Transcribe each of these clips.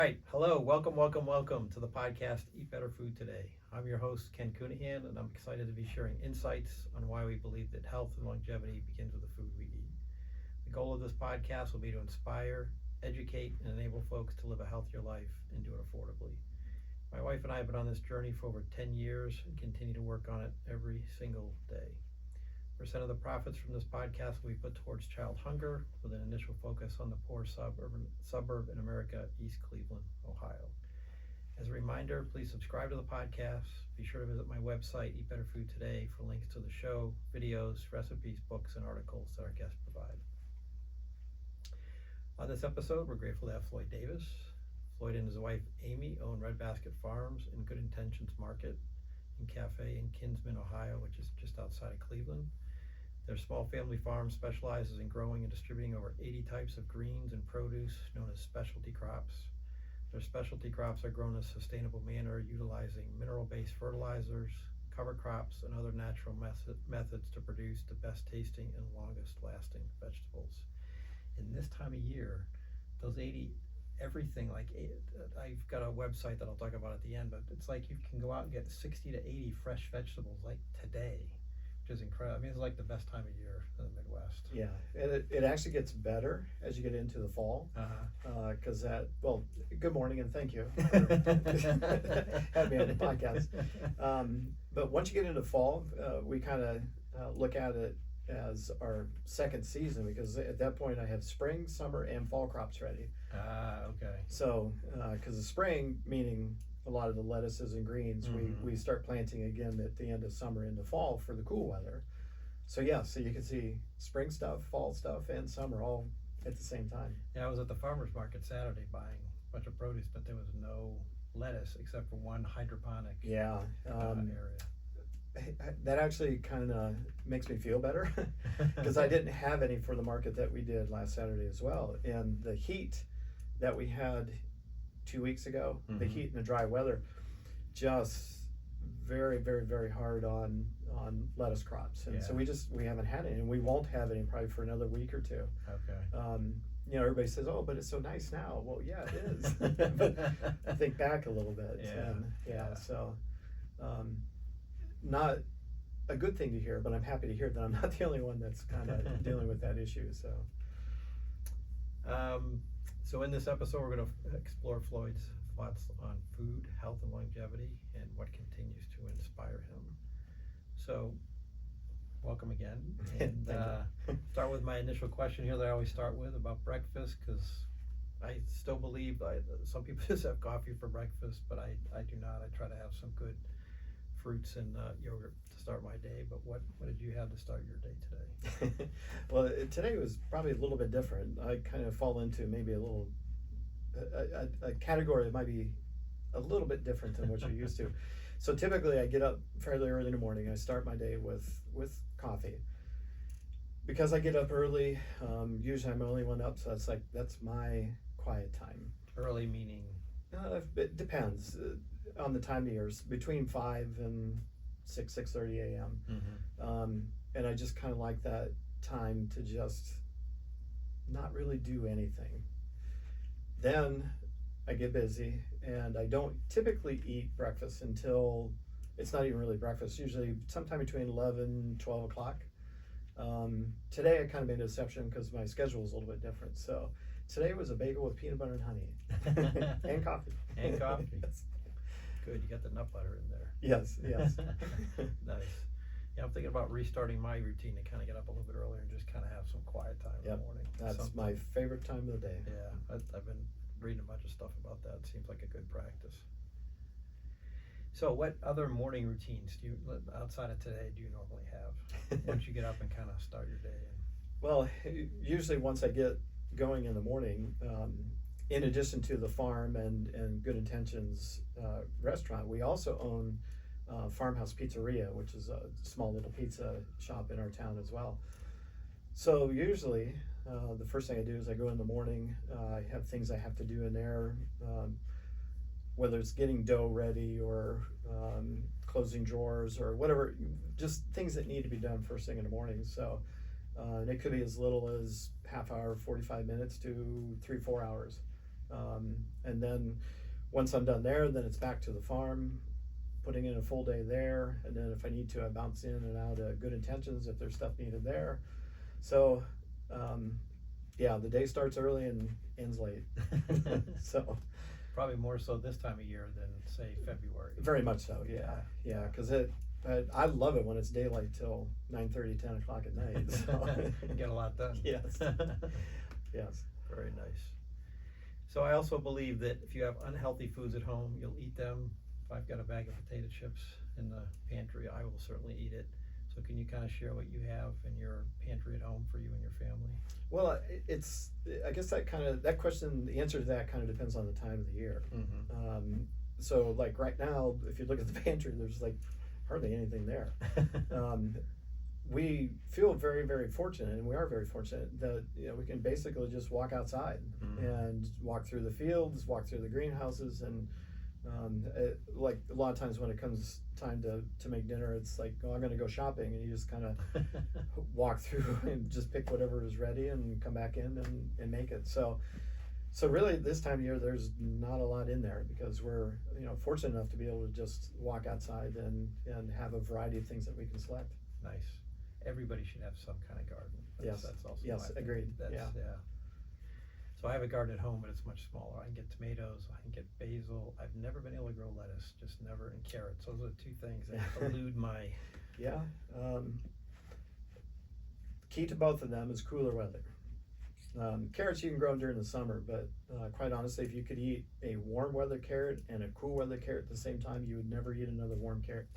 All right, hello, welcome to the podcast Eat Better Food Today. I'm your host, Ken Coonihan, and I'm excited to be sharing insights on why we believe that health and longevity begins with the food we eat. The goal of this podcast will be to inspire, educate, and enable folks to live a healthier life and do it affordably. My wife and I have been on this journey for over 10 years and continue to work on it every single day. Percent of the profits from this podcast will be put towards child hunger, with an initial focus on the poor suburb in America, East Cleveland, Ohio. As a reminder, please subscribe to the podcast. Be sure to visit my website, Eat Better Food Today, for links to the show, videos, recipes, books, and articles that our guests provide. On this episode, we're grateful to have Floyd Davis. Floyd and his wife, Amy, own Red Basket Farms and Good Intentions Market and Café in Kinsman, Ohio, which is just outside of Cleveland. Their small family farm specializes in growing and distributing over 80 types of greens and produce known as specialty crops. Their specialty crops are grown in a sustainable manner, utilizing mineral-based fertilizers, cover crops, and other natural methods to produce the best tasting and longest lasting vegetables. In this time of year, those 80, everything I've got a website that I'll talk about at the end, but it's like you can go out and get 60 to 80 fresh vegetables like today. Which is incredible. I mean, it's like the best time of year in the Midwest. Yeah, and it actually gets better as you get into the fall. Because good morning and thank you for having me on the podcast. But once you get into fall, we kind of look at it as our second season, because at that point I have spring, summer, and fall crops ready. Okay. So, because the spring, meaning a lot of the lettuces and greens, we start planting again at the end of summer into fall for the cool weather. So so you can see spring stuff, fall stuff, and summer all at the same time. Yeah, I was at the farmer's market Saturday buying a bunch of produce, but there was no lettuce except for one hydroponic area. That actually kind of makes me feel better because I didn't have any for the market that we did last Saturday as well. And the heat that we had 2 weeks ago, the heat and the dry weather, just very, very, very hard on lettuce crops. And so we haven't had any, and we won't have any probably for another week or two. Okay. Everybody says, oh, but it's so nice now. Well, yeah, it is. But think back a little bit. So not a good thing to hear, but I'm happy to hear that I'm not the only one that's kind of dealing with that issue. So in this episode, we're going to explore Floyd's thoughts on food, health, and longevity, and what continues to inspire him. So, welcome again. And start with my initial question here that I always start with about breakfast, because I still believe some people just have coffee for breakfast, but I do not. I try to have some good fruits and yogurt to start my day. But what did you have to start your day today? Well, today was probably a little bit different. I kind of fall into maybe a category that might be a little bit different than what you're used to. So typically I get up fairly early in the morning. I start my day with coffee. Because I get up early, usually I'm the only one up, so that's my quiet time. Early meaning? It depends on the time of years, between 5 and 6:30 a.m. And I just kind of like that time to just not really do anything. Then I get busy, and I don't typically eat breakfast until it's not even really breakfast, usually sometime between 11 and 12 o'clock. Today I kind of made an exception because my schedule is a little bit different. So today was a bagel with peanut butter and honey and coffee. And coffee. Yes. Good, you got the nut butter in there. Yes. Nice. Yeah, I'm thinking about restarting my routine to kind of get up a little bit earlier and just kind of have some quiet time in the morning. That's my favorite time of the day. Yeah, I've been reading a bunch of stuff about that. It seems like a good practice. So what other morning routines do you, outside of today, do you normally have once you get up and kind of start your day? Well, usually once I get going in the morning, in addition to the farm and Good Intentions restaurant, we also own Farmhouse Pizzeria, which is a small little pizza shop in our town as well. So usually the first thing I do is I go in the morning. I have things I have to do in there, whether it's getting dough ready or closing drawers or whatever, just things that need to be done first thing in the morning. So and it could be as little as half hour, 45 minutes to 3-4 hours And then once I'm done there, then it's back to the farm, putting in a full day there, and then if I need to, I bounce in and out of Good Intentions if there's stuff needed there. So, yeah, the day starts early and ends late. So, probably more so this time of year than say February. very much so, yeah, because I love it when it's daylight till 9:30, 10 o'clock at night. So. Get a lot done. Yes. Yes. Very nice. So I also believe that if you have unhealthy foods at home, you'll eat them. If I've got a bag of potato chips in the pantry, I will certainly eat it. So can you kind of share what you have in your pantry at home for you and your family? Well, I guess that question, the answer to that kind of depends on the time of the year. Mm-hmm. So like right now, if you look at the pantry, there's like hardly anything there. We feel very, very fortunate, and we are very fortunate that we can basically just walk outside and walk through the fields, walk through the greenhouses, and like a lot of times when it comes time to make dinner, it's like, oh, I'm going to go shopping, and you just kind of walk through and just pick whatever is ready and come back in and make it. So really this time of year, there's not a lot in there because we're fortunate enough to be able to just walk outside and have a variety of things that we can select. Nice. Everybody should have some kind of garden. Yes. That's also yes, agreed. Yeah. So I have a garden at home, but it's much smaller. I can get tomatoes, I can get basil. I've never been able to grow lettuce, just never, and carrots. Those are the two things that elude my. Yeah. Key to both of them is cooler weather. Carrots you can grow during the summer, but quite honestly, if you could eat a warm weather carrot and a cool weather carrot at the same time, you would never eat another warm carrot.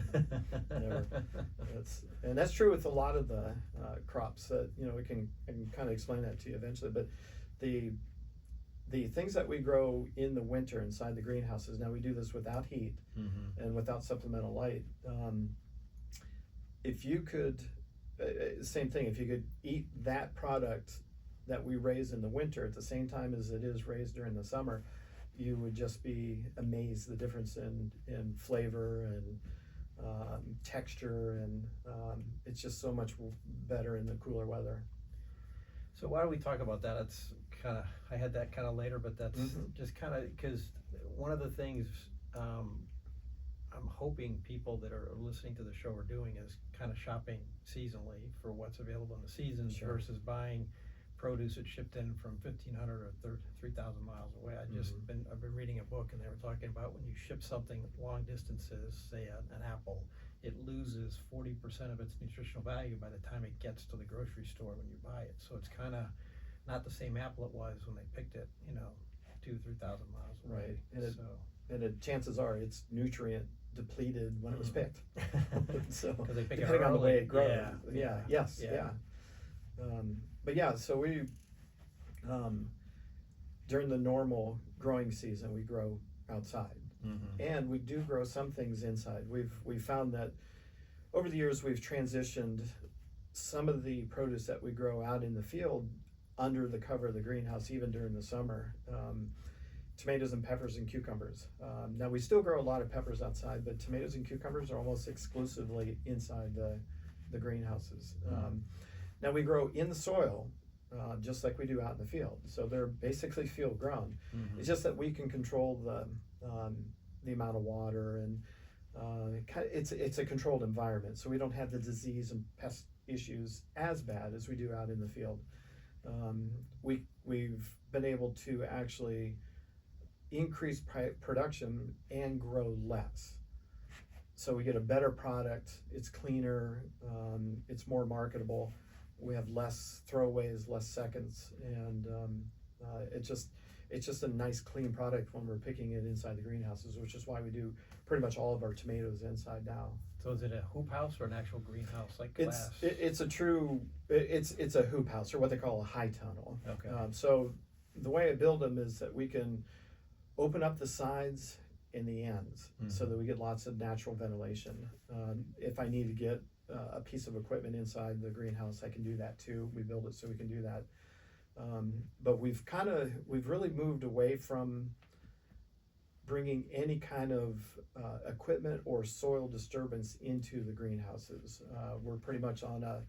Never. And that's true with a lot of the crops that I can kind of explain that to you eventually. But the things that we grow in the winter inside the greenhouses, now we do this without heat and without supplemental light. If you could, same thing, if you could eat that product that we raise in the winter at the same time as it is raised during the summer, you would just be amazed the difference in flavor and texture, and it's just so much better in the cooler weather. So why don't we talk about that? It's kind of, I had that kind of later, but that's just kind of, because one of the things I'm hoping people that are listening to the show are doing is kind of shopping seasonally for what's available in the seasons versus buying produce that's shipped in from 1,500 or 3,000 miles away. I've been reading a book, and they were talking about when you ship something long distances, say an apple, it loses 40% of its nutritional value by the time it gets to the grocery store when you buy it. So it's kind of not the same apple it was when they picked it, 2,000-3,000 miles away. Right. And chances are it's nutrient depleted when it was picked. So because they pick depending it on the way it grows. Yeah. But yeah, so we during the normal growing season, we grow outside, and we do grow some things inside. We've found that over the years we've transitioned some of the produce that we grow out in the field under the cover of the greenhouse, even during the summer. Tomatoes and peppers and cucumbers. Now we still grow a lot of peppers outside, but tomatoes and cucumbers are almost exclusively inside the greenhouses. Now we grow in the soil, just like we do out in the field. So they're basically field grown. It's just that we can control the amount of water, and it's a controlled environment. So we don't have the disease and pest issues as bad as we do out in the field. We've been able to actually increase production and grow less. So we get a better product, it's cleaner, it's more marketable. We have less throwaways, less seconds, and it's just a nice clean product when we're picking it inside the greenhouses, which is why we do pretty much all of our tomatoes inside now. So is it a hoop house or an actual greenhouse, like glass? It's a hoop house, or what they call a high tunnel. Okay. So the way I build them is that we can open up the sides and the ends so that we get lots of natural ventilation. If I need to get a piece of equipment inside the greenhouse, I can do that too. We build it so we can do that. But we've really moved away from bringing any kind of equipment or soil disturbance into the greenhouses. We're pretty much on a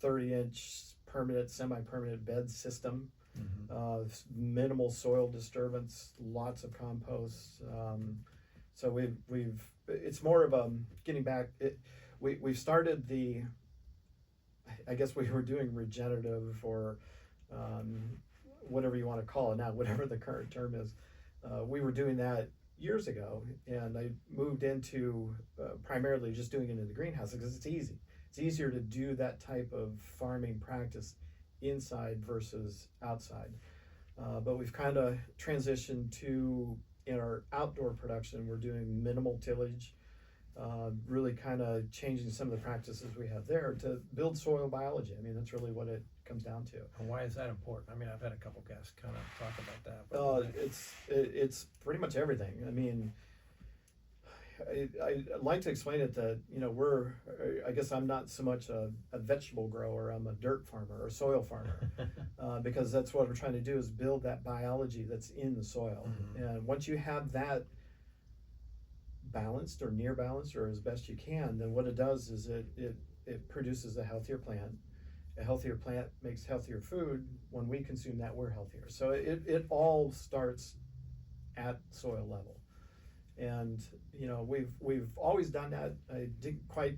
30-inch permanent, semi-permanent bed system. Minimal soil disturbance, lots of compost. So we've it's more of a getting back. We've started the, I guess we were doing regenerative or whatever you want to call it now, whatever the current term is. We were doing that years ago, and I moved into primarily just doing it in the greenhouse because it's easy. It's easier to do that type of farming practice inside versus outside. But we've kind of transitioned to, in our outdoor production, we're doing minimal tillage, really kind of changing some of the practices we have there to build soil biology. I mean, that's really what it comes down to. And why is that important? I mean, I've had a couple guests kind of talk about that. It's pretty much everything. I mean, I like to explain it that, I guess I'm not so much a vegetable grower, I'm a dirt farmer or soil farmer, because that's what we're trying to do is build that biology that's in the soil. And once you have that balanced or near balanced or as best you can, then what it does is it produces a healthier plant. A healthier plant makes healthier food. When we consume that, we're healthier. So it all starts at soil level. And we've always done that. I didn't quite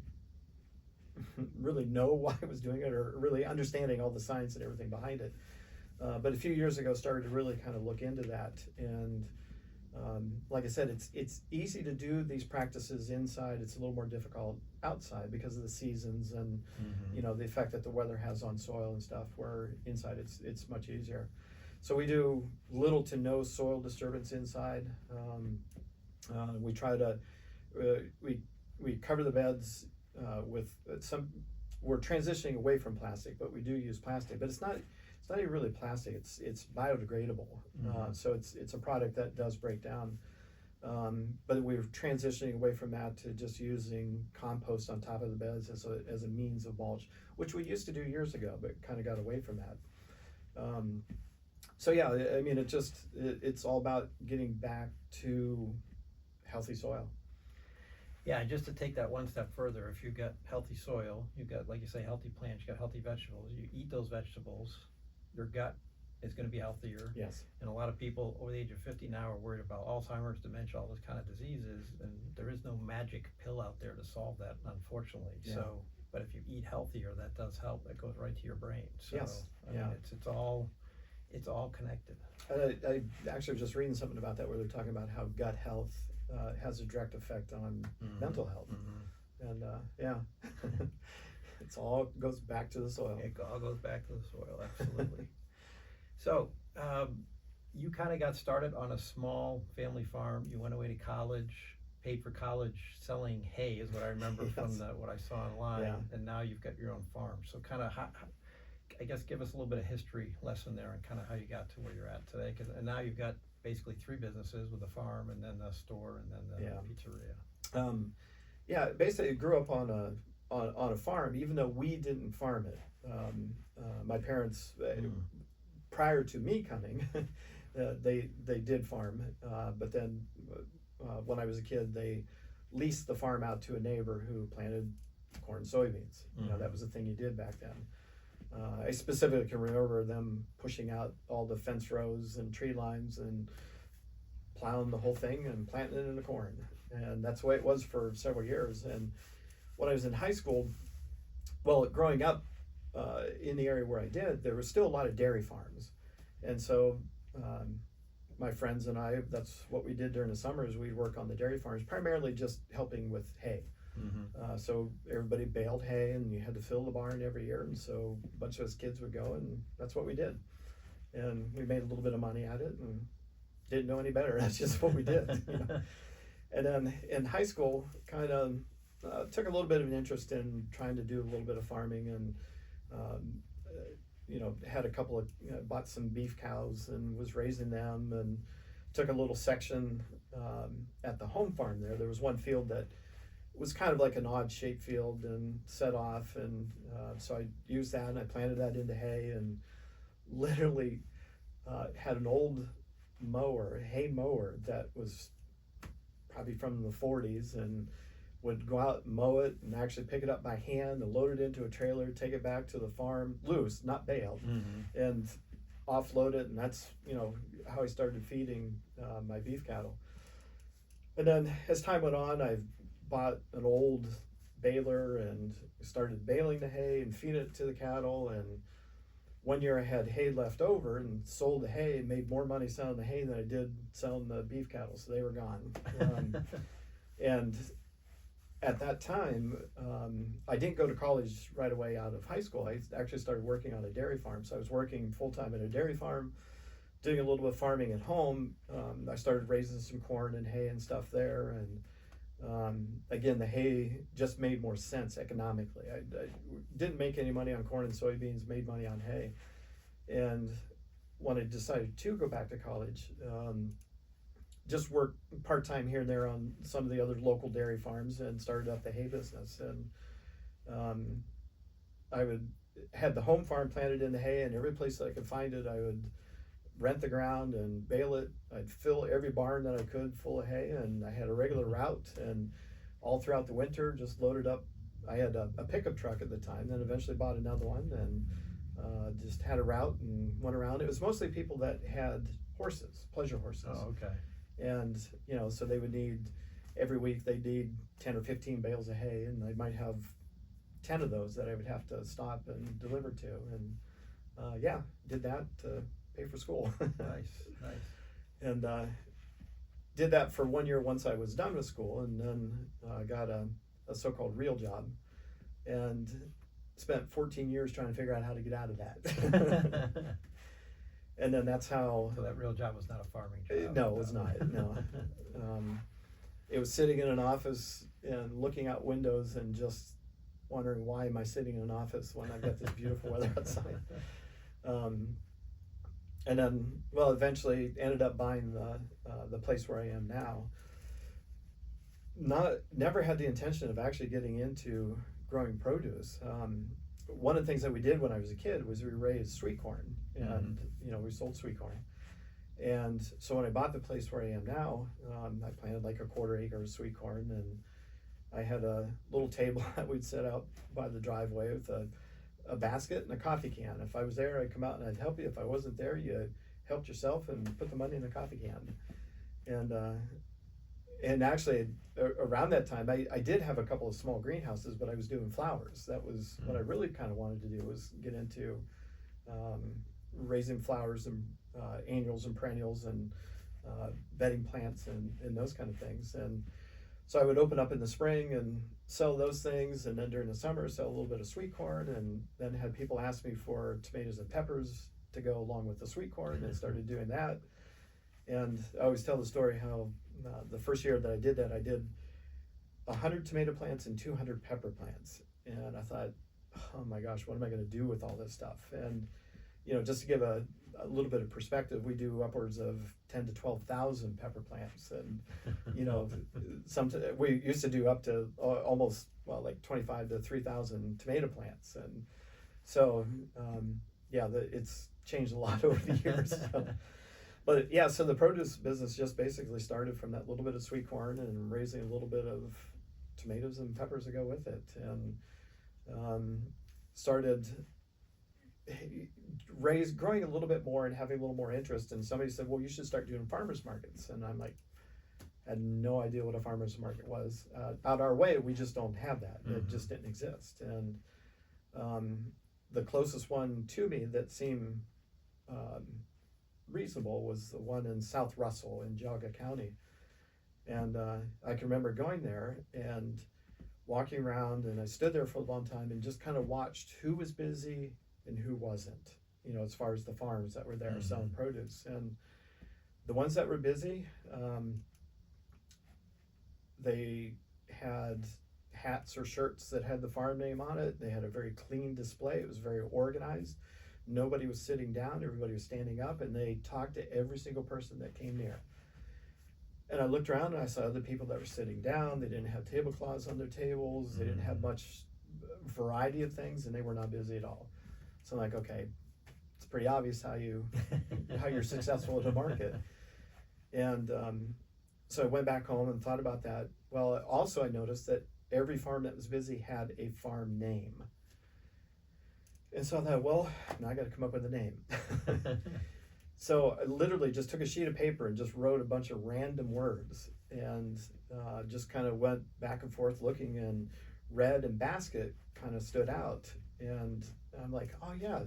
really know why I was doing it or really understanding all the science and everything behind it. But a few years ago, started to really kind of look into that. And like I said, it's easy to do these practices inside. It's a little more difficult outside because of the seasons and the effect that the weather has on soil and stuff. Where inside it's much easier. So we do little to no soil disturbance inside. We try to we cover the beds with some. We're transitioning away from plastic, but we do use plastic. But it's not even really plastic. It's biodegradable. So it's a product that does break down. But we're transitioning away from that to just using compost on top of the beds as a means of mulch, which we used to do years ago, but kind of got away from that. So yeah, I mean, it's all about getting back to healthy soil. Yeah, and just to take that one step further, if you've got healthy soil, you've got, like you say, healthy plants, you've got healthy vegetables, you eat those vegetables, your gut is going to be healthier. Yes. And a lot of people over the age of 50 now are worried about Alzheimer's, dementia, all those kind of diseases, and there is no magic pill out there to solve that, unfortunately. Yeah. So, but if you eat healthier, that does help. That goes right to your brain. So, yes. I mean, it's all connected. I actually was just reading something about that where they're talking about how gut health has a direct effect on mental health. And yeah, it's all goes back to the soil. It all goes back to the soil, absolutely. So you kind of got started on a small family farm. You went away to college, paid for college selling hay is what I remember yes. from what I saw online. Yeah. And now you've got your own farm. So kind of, I guess, give us a little bit of history lesson there and kind of how you got to where you're at today. And now you've got basically 3 businesses with a farm and then the store and then the pizzeria. Yeah, basically I grew up on a farm, even though we didn't farm it. My parents, prior to me coming, they did farm, but then when I was a kid, they leased the farm out to a neighbor who planted corn and soybeans. That was the thing you did back then. I specifically can remember them pushing out all the fence rows and tree lines and plowing the whole thing and planting it in the corn. And that's the way it was for several years. And when I was in high school, well, growing up in the area where I did, there was still a lot of dairy farms. And so my friends and I, that's what we did during the summers. We'd work on the dairy farms, primarily just helping with hay. So everybody baled hay and you had to fill the barn every year. And so a bunch of us kids would go and that's what we did. And we made a little bit of money at it and didn't know any better. That's just what we did. And then in high school, kind of took a little bit of an interest in trying to do a little bit of farming and, had a couple of, bought some beef cows and was raising them and took a little section at the home farm there. There was one field that was kind of like an odd shaped field and set off. And so I used that and I planted that into hay and literally had an old hay mower that was probably from the 40s and would go out and mow it and actually pick it up by hand and load it into a trailer, take it back to the farm, loose, not baled. And offload it, and that's, you know, how I started feeding my beef cattle. And then as time went on, I bought an old baler and started baling the hay and feeding it to the cattle. And one year I had hay left over and sold the hay and made more money selling the hay than I did selling the beef cattle, so they were gone. And at that time, I didn't go to college right away out of high school. I actually started working on a dairy farm. So I was working full-time at a dairy farm, doing a little bit of farming at home. I started raising some corn and hay and stuff there. And again, the hay just made more sense economically. I didn't make any money on corn and soybeans, made money on hay. And when I decided to go back to college, just worked part-time here and there on some of the other local dairy farms and started up the hay business. And I had the home farm planted in the hay, and every place that I could find it, I would rent the ground and bale it. I'd fill every barn that I could full of hay, and I had a regular route, and all throughout the winter just loaded up. I had a pickup truck at the time, then eventually bought another one, and just had a route and went around. It was mostly people that had horses, pleasure horses. Oh, okay. And, you know, so they would need, every week they'd need 10 or 15 bales of hay, and I might have 10 of those that I would have to stop and deliver to. And yeah, did that to pay for school. Nice. And did that for 1 year once I was done with school, and then got a so-called real job, and spent 14 years trying to figure out how to get out of that. And then that's how. So that real job was not a farming job. No, it was not. No, it was sitting in an office and looking out windows and just wondering, why am I sitting in an office when I've got this beautiful weather outside? And then, well, eventually ended up buying the place where I am now. Never had the intention of actually getting into growing produce. One of the things that we did when I was a kid was we raised sweet corn, and you know, we sold sweet corn. And so when I bought the place where I am now, I planted like a 1/4 acre of sweet corn, and I had a little table that we'd set out by the driveway with a basket and a coffee can. If I was there, I'd come out and I'd help you. If I wasn't there, you helped yourself and put the money in the coffee can. And actually, around that time, I did have a couple of small greenhouses, but I was doing flowers. That was what I really kind of wanted to do, was get into raising flowers and annuals and perennials and bedding plants and those kind of things. And so I would open up in the spring and sell those things, and then during the summer sell a little bit of sweet corn, and then had people ask me for tomatoes and peppers to go along with the sweet corn, and started doing that. And I always tell the story how the first year that I did that, I did 100 tomato plants and 200 pepper plants. And I thought, oh my gosh, what am I going to do with all this stuff? And, you know, just to give a little bit of perspective, we do upwards of 10 to 12,000 pepper plants. And, you know, we used to do up to almost, well, like 25 to 3,000 tomato plants. And so, yeah, it's changed a lot over the years. So. But yeah, so the produce business just basically started from that little bit of sweet corn and raising a little bit of tomatoes and peppers to go with it, and started growing a little bit more and having a little more interest. And somebody said, well, you should start doing farmers markets. And I'm like, I had no idea what a farmers market was. Out our way, we just don't have that. It just didn't exist. And the closest one to me that seemed reasonable was the one in South Russell in Geauga County. And I can remember going there and walking around, and I stood there for a long time and just kind of watched who was busy and who wasn't, you know, as far as the farms that were there selling produce. And the ones that were busy, they had hats or shirts that had the farm name on it. They had a very clean display. It was very organized. Nobody was sitting down, everybody was standing up, and they talked to every single person that came near. And I looked around and I saw other people that were sitting down. They didn't have tablecloths on their tables. They didn't have much variety of things, and they were not busy at all. So I'm like, okay, it's pretty obvious how you're successful in the market. And so I went back home and thought about that. Well, also I noticed that every farm that was busy had a farm name. And so I thought, well, now I got to come up with a name. So I literally just took a sheet of paper and just wrote a bunch of random words, and just kind of went back and forth looking, and red and basket kind of stood out. And I'm like, oh yeah,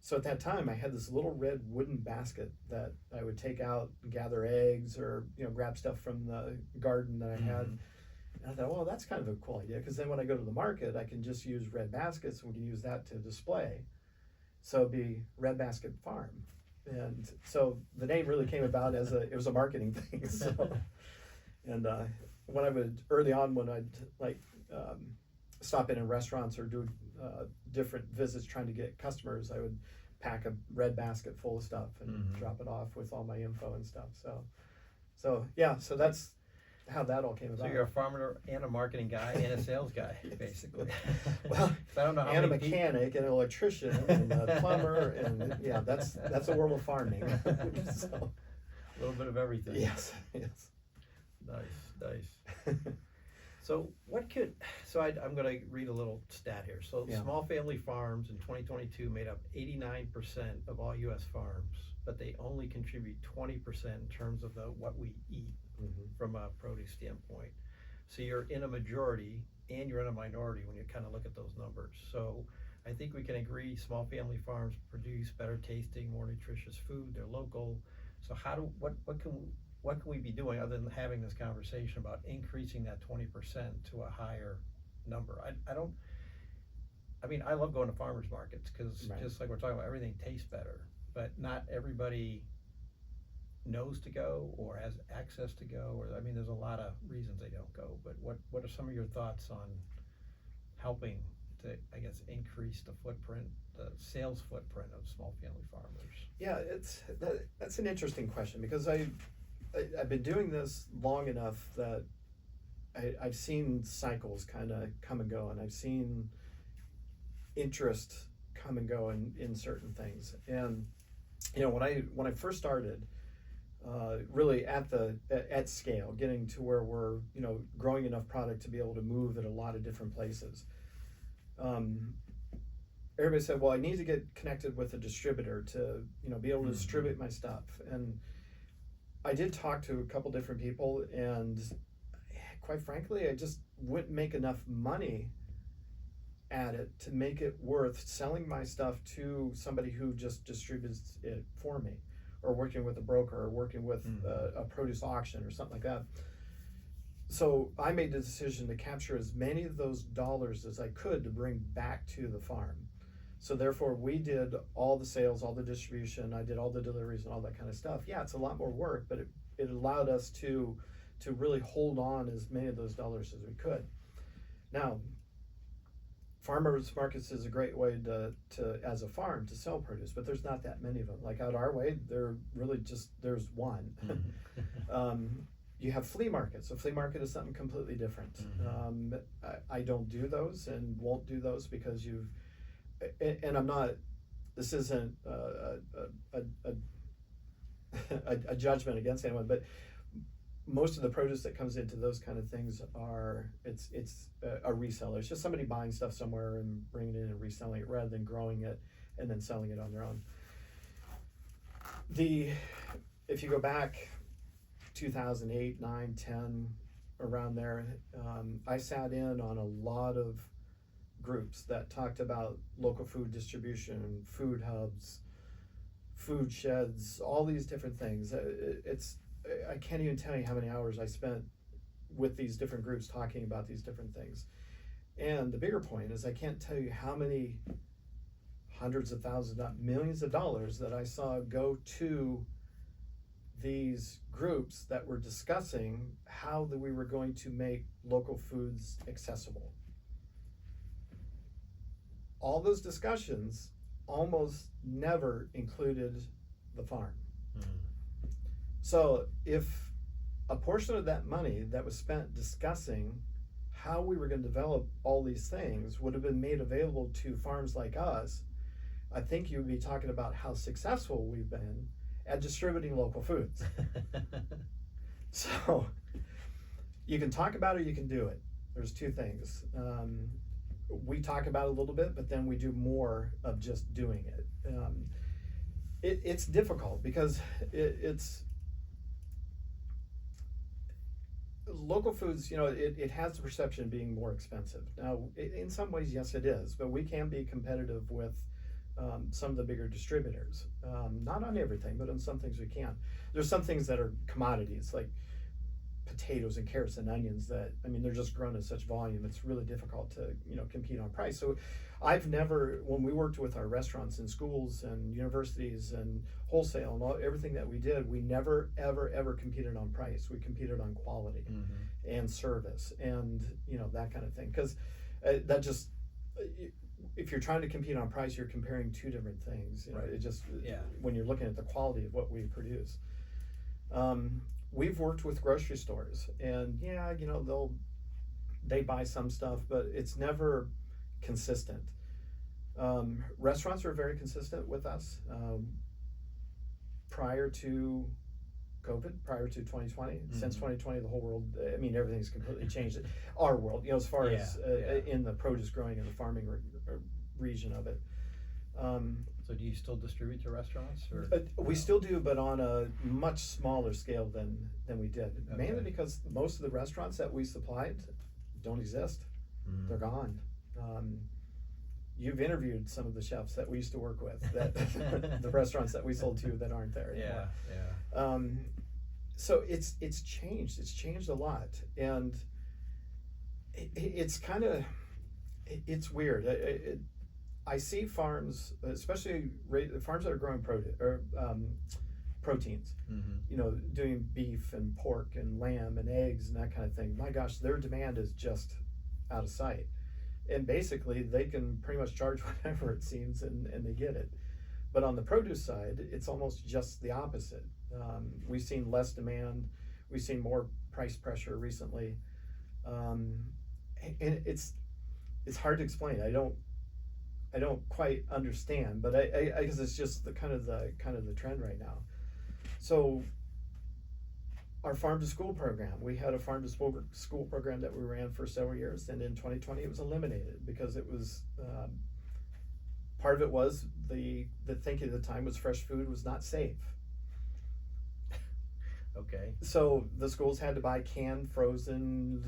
so at that time I had this little red wooden basket that I would take out and gather eggs, or grab stuff from the garden that I had. And I thought, well, that's kind of a cool idea, because then when I go to the market, I can just use red baskets, and we can use that to display. So it'd be Red Basket Farm. And so the name really came about it was a marketing thing. So, and when I would, early on, when I'd stop in restaurants or do different visits trying to get customers, I would pack a red basket full of stuff and drop it off with all my info and stuff. So yeah, so that's how that all came about. So you're a farmer and a marketing guy and a sales guy, basically. Well, I don't know how and a many mechanic and an electrician and a plumber, and yeah, that's a world of farming. So, a little bit of everything. Yes. Nice. So I'm going to read a little stat here. So Yeah. small family farms in 2022 made up 89% of all U.S. farms, but they only contribute 20% in terms of what we eat from a produce standpoint. So you're in a majority and you're in a minority when you kind of look at those numbers. So I think we can agree small family farms produce better tasting, more nutritious food. They're local. So what can we be doing other than having this conversation about increasing that 20% to a higher number? I love going to farmers markets, because just like we're talking about, everything tastes better, but not everybody knows to go or has access to go, or there's a lot of reasons they don't go. But what are some of your thoughts on helping to, I guess, increase the sales footprint of small family farmers? Yeah, that's an interesting question, because I've been doing this long enough that I've seen cycles kind of come and go, and I've seen interest come and go in certain things. And when I first started, really at scale, getting to where we're growing enough product to be able to move at a lot of different places, everybody said, well, I need to get connected with a distributor to be able to distribute my stuff. And I did talk to a couple different people, and quite frankly, I just wouldn't make enough money at it to make it worth selling my stuff to somebody who just distributes it for me, or working with a broker, or working with a produce auction or something like that. So I made the decision to capture as many of those dollars as I could to bring back to the farm. So therefore, we did all the sales, all the distribution. I did all the deliveries and all that kind of stuff. Yeah, it's a lot more work, but it allowed us to really hold on as many of those dollars as we could. Now, farmers markets is a great way to as a farm to sell produce, but there's not that many of them. Like out our way, there's one. You have flea markets. A flea market is something completely different. I don't do those and won't do those, because and I'm not, this isn't a judgment against anyone, but most of the produce that comes into those kind of things it's a reseller. It's just somebody buying stuff somewhere and bringing it in and reselling it, rather than growing it and then selling it on their own. If you go back 2008, 9, 10, around there, I sat in on a lot of groups that talked about local food distribution, food hubs, food sheds, all these different things. I can't even tell you how many hours I spent with these different groups talking about these different things. And the bigger point is, I can't tell you how many hundreds of thousands, not millions of dollars, that I saw go to these groups that were discussing how we were going to make local foods accessible. All those discussions almost never included the farm. So if a portion of that money that was spent discussing how we were going to develop all these things would have been made available to farms like us, I think you would be talking about how successful we've been at distributing local foods. So you can talk about it, you can do it. There's two things. we talk about it a little bit, but then we do more of just doing it. It's difficult because it's local foods, it has the perception of being more expensive. Now, in some ways, yes, it is, but we can be competitive with some of the bigger distributors. Not on everything, but on some things we can. There's some things that are commodities, like potatoes and carrots and onions that, they're just grown in such volume, it's really difficult to, compete on price. So I've never, when we worked with our restaurants and schools and universities and wholesale and everything that we did, we never, ever competed on price. We competed on quality and service and, that kind of thing. Because that just, if you're trying to compete on price, you're comparing two different things. Right. It just, when you're looking at the quality of what we produce. We've worked with grocery stores, and they buy some stuff, but it's never consistent. Restaurants are very consistent with us. Prior to COVID, prior to 2020, since 2020, the whole world, everything's completely changed. Our world, as far as in the produce growing and the farming region of it. So do you still distribute to restaurants? Or we still do, but on a much smaller scale than we did. Okay. Mainly because most of the restaurants that we supplied don't exist. They're gone. You've interviewed some of the chefs that we used to work with, that the restaurants that we sold to that aren't there anymore. So it's changed. It's changed a lot, and it's kind of it's weird. I see farms, especially farms that are growing proteins, doing beef and pork and lamb and eggs and that kind of thing. My gosh, their demand is just out of sight. And basically, they can pretty much charge whatever it seems, and they get it. But on the produce side, it's almost just the opposite. We've seen less demand. We've seen more price pressure recently. And it's hard to explain. I don't quite understand, but I guess it's just the kind of the trend right now. So our farm to school program, we had a farm to school program that we ran for several years, and in 2020 it was eliminated because it was part of it was the thinking at the time was fresh food was not safe. Okay. So the schools had to buy canned, frozen.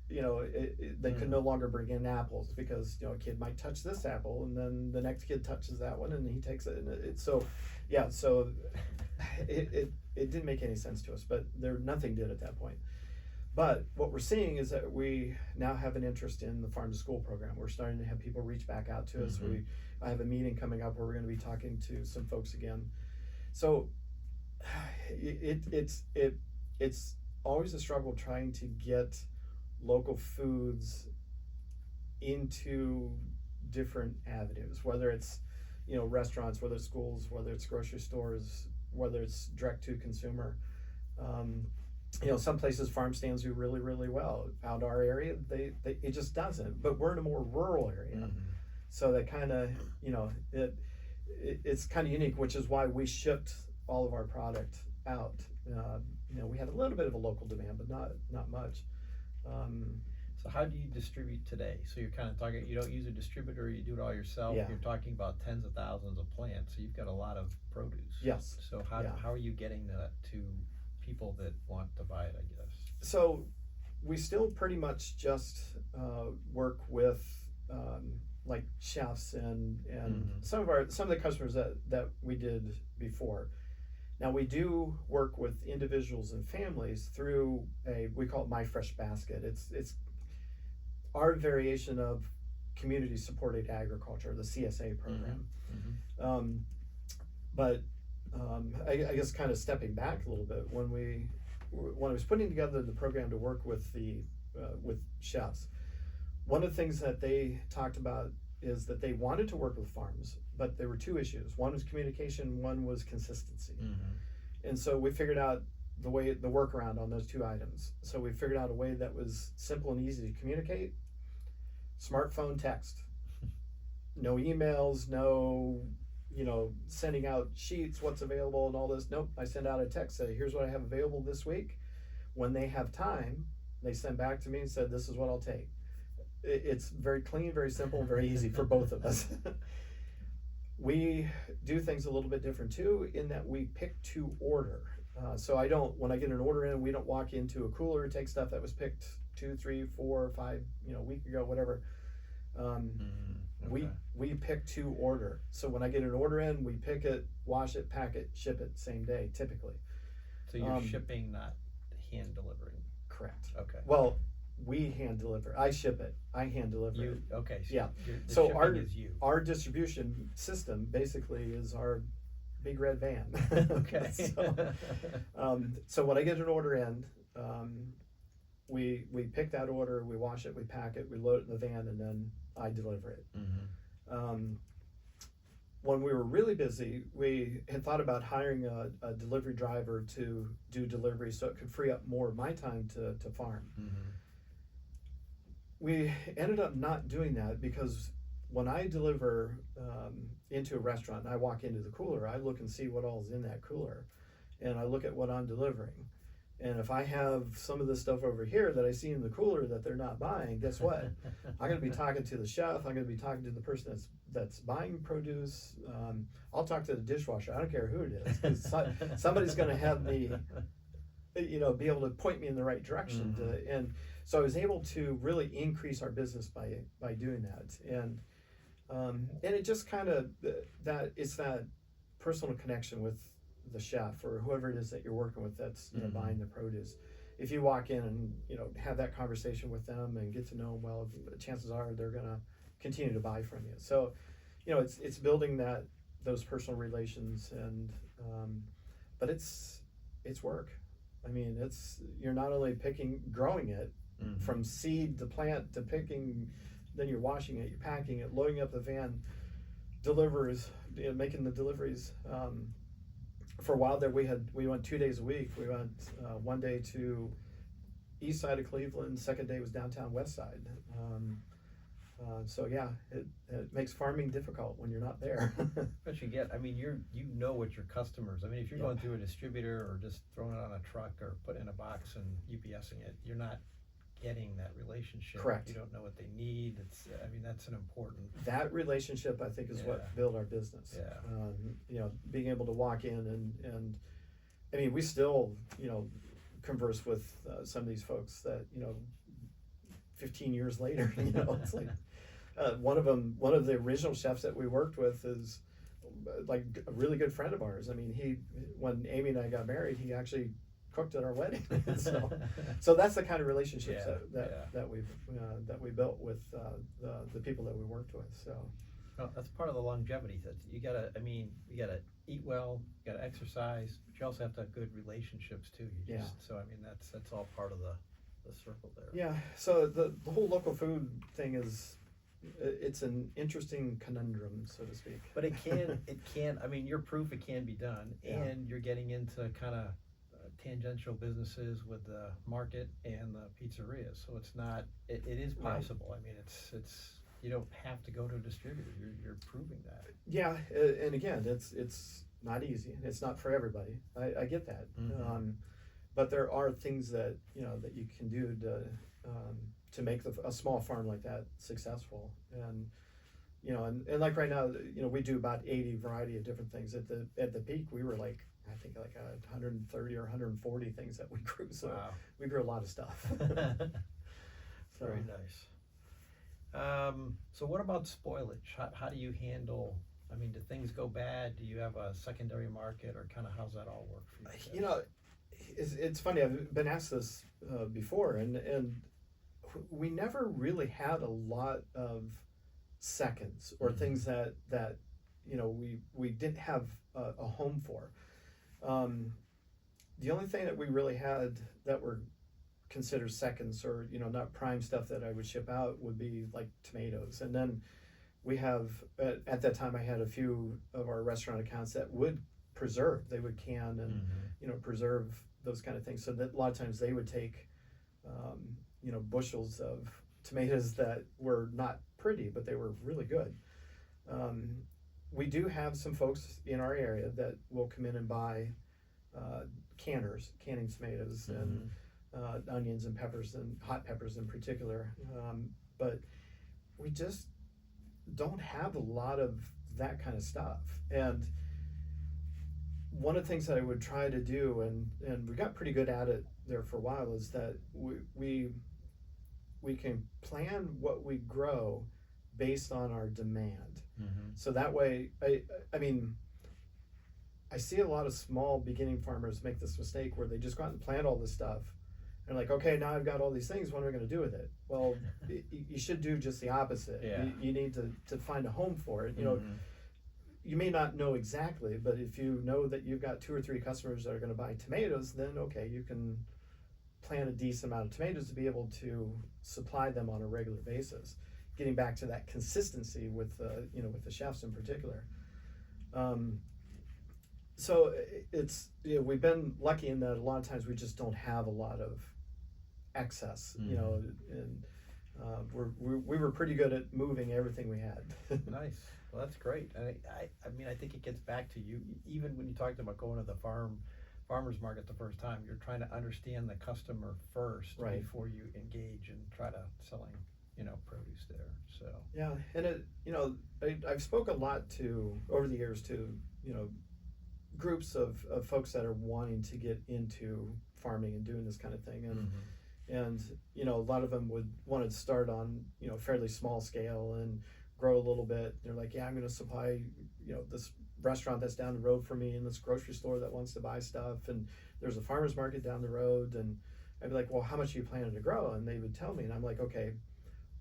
They could no longer bring in apples because a kid might touch this apple and then the next kid touches that one and he takes it, and it didn't make any sense to us, but nothing did at that point. But what we're seeing is that we now have an interest in the farm to school program. We're starting to have people reach back out to us. I have a meeting coming up where we're going to be talking to some folks again. So it's always a struggle trying to get local foods into different avenues, whether it's restaurants, whether it's schools, whether it's grocery stores, whether it's direct to consumer. Some places farm stands do really, really well. Out our area, it just doesn't. But we're in a more rural area, so that kind of it's kind of unique, which is why we shipped all of our product out. We had a little bit of a local demand, but not much. So how do you distribute today? So you're kind of talking, you don't use a distributor, you do it all yourself. Yeah. You're talking about tens of thousands of plants, so you've got a lot of produce. Yes. So how are you getting that to people that want to buy it, I guess? So we still pretty much just work with like chefs and some of the customers that we did before. Now we do work with individuals and families through we call it My Fresh Basket. It's our variation of community supported agriculture, the CSA program. I guess kind of stepping back a little bit, when I was putting together the program to work with with chefs, one of the things that they talked about is that they wanted to work with farms, but there were two issues. One was communication, one was consistency. And so we figured out the workaround on those two items. So we figured out a way that was simple and easy to communicate. Smartphone text. No emails, no sending out sheets, what's available and all this. Nope, I send out a text, say, here's what I have available this week. When they have time, they send back to me and said, this is what I'll take. it's very clean, very simple, very easy for both of us. We do things a little bit different too, in that we pick to order. So when I get an order in, we don't walk into a cooler, take stuff that was picked 2, 3, 4, 5, a week ago, whatever. Okay. We pick to order. So when I get an order in, we pick it, wash it, pack it, ship it same day, typically. So you're shipping, not hand delivering. Correct. Okay. Well, we hand deliver. I ship it. I hand deliver it. Okay. So yeah. The So shipping is you. our distribution system basically is our big red van. Okay. So when I get an order in, we pick that order, we wash it, we pack it, we load it in the van, and then I deliver it. Mm-hmm. When we were really busy, we had thought about hiring a delivery driver to do delivery so it could free up more of my time to farm. Mm-hmm. We ended up not doing that because when I deliver into a restaurant and I walk into the cooler, I look and see what all's in that cooler, and I look at what I'm delivering. And if I have some of this stuff over here that I see in the cooler that they're not buying, guess what? I'm going to be talking to the chef. I'm going to be talking to the person that's buying produce. I'll talk to the dishwasher. I don't care who it is, 'cause somebody's going to have me, be able to point me in the right direction. Mm-hmm. And so I was able to really increase our business by doing that. And it just kind of it's that personal connection with the chef or whoever it is that you're working with that's Mm-hmm. buying the produce. If you walk in and have that conversation with them and get to know them well, chances are they're gonna continue to buy from you. So it's building those personal relations, and but it's work. I mean, you're not only growing it Mm-hmm. from seed to plant to picking, then you're washing it, you're packing it, loading up the van, making the deliveries. For a while there, we went 2 days a week. We went one day to east side of Cleveland, second day was downtown west side. So yeah, it makes farming difficult when you're not there. But you know what your customers. I mean, if you're going through a distributor or just throwing it on a truck or putting it in a box and UPSing it, you're not getting that relationship. Correct. You don't know what they need. That's an important. That relationship, I think, is what built our business. Yeah. Being able to walk in and I mean, we still, converse with some of these folks that, 15 years later, it's like one of the original chefs that we worked with is like a really good friend of ours. I mean, when Amy and I got married, he actually cooked at our wedding. so that's the kind of relationships that we built with the people that we worked with. So well, that's part of the longevity. That you gotta eat well, you gotta exercise, but you also have to have good relationships too. So that's all part of the circle there. Yeah. So the whole local food thing it's an interesting conundrum, so to speak. But it can. I mean, you're proof it can be done, and you're getting into kind of tangential businesses with the market and the pizzerias. So it's not. It is possible. Right. I mean, it's you don't have to go to a distributor. You're proving that. Yeah, and again, it's not easy. It's not for everybody. I get that. Mm-hmm. But there are things that that you can do to make a small farm like that successful. And and like right now, we do about 80 variety of different things. At the peak, we were like 130 or 140 things that we grew. So wow. We grew a lot of stuff. So. Very nice. So what about spoilage? How do you handle? I mean, do things go bad? Do you have a secondary market, or kind of how's that all work for you? It's funny. I've been asked this before, and we never really had a lot of seconds or things that we didn't have a home for. The only thing that we really had that were considered seconds or not prime stuff that I would ship out would be like tomatoes. And then we have at that time I had a few of our restaurant accounts that would preserve. They would can and preserve those kind of things. So that a lot of times they would take bushels of tomatoes that were not pretty, but they were really good. We do have some folks in our area that will come in and buy canning tomatoes, and onions and peppers and hot peppers in particular. But we just don't have a lot of that kind of stuff. And one of the things that I would try to do, and we got pretty good at it there for a while, is that we can plan what we grow based on our demand. So that way, I mean, I see a lot of small beginning farmers make this mistake where they just go out and plant all this stuff. And like, okay, now I've got all these things, what am I going to do with it? Well, you should do just the opposite. Yeah. You need to find a home for it. You know, you may not know exactly, but if you know that you've got 2 or 3 customers that are going to buy tomatoes, then okay, you can plant a decent amount of tomatoes to be able to supply them on a regular basis. Getting back to that consistency with with the chefs in particular. So it's, we've been lucky in that a lot of times we just don't have a lot of excess, and we were pretty good at moving everything we had. Nice. Well, that's great. I mean, I think it gets back to you, even when you talked about going to the farmer's market the first time, you're trying to understand the customer first, right, before you engage and try to selling, produce there. So yeah, and I've spoken a lot over the years to groups of folks that are wanting to get into farming and doing this kind of thing, and a lot of them would want to start on fairly small scale and grow a little bit. They're like, yeah, I'm going to supply this restaurant that's down the road for me, and this grocery store that wants to buy stuff, and there's a farmer's market down the road. And I'd be like, well, how much are you planning to grow? And they would tell me, and I'm like, okay,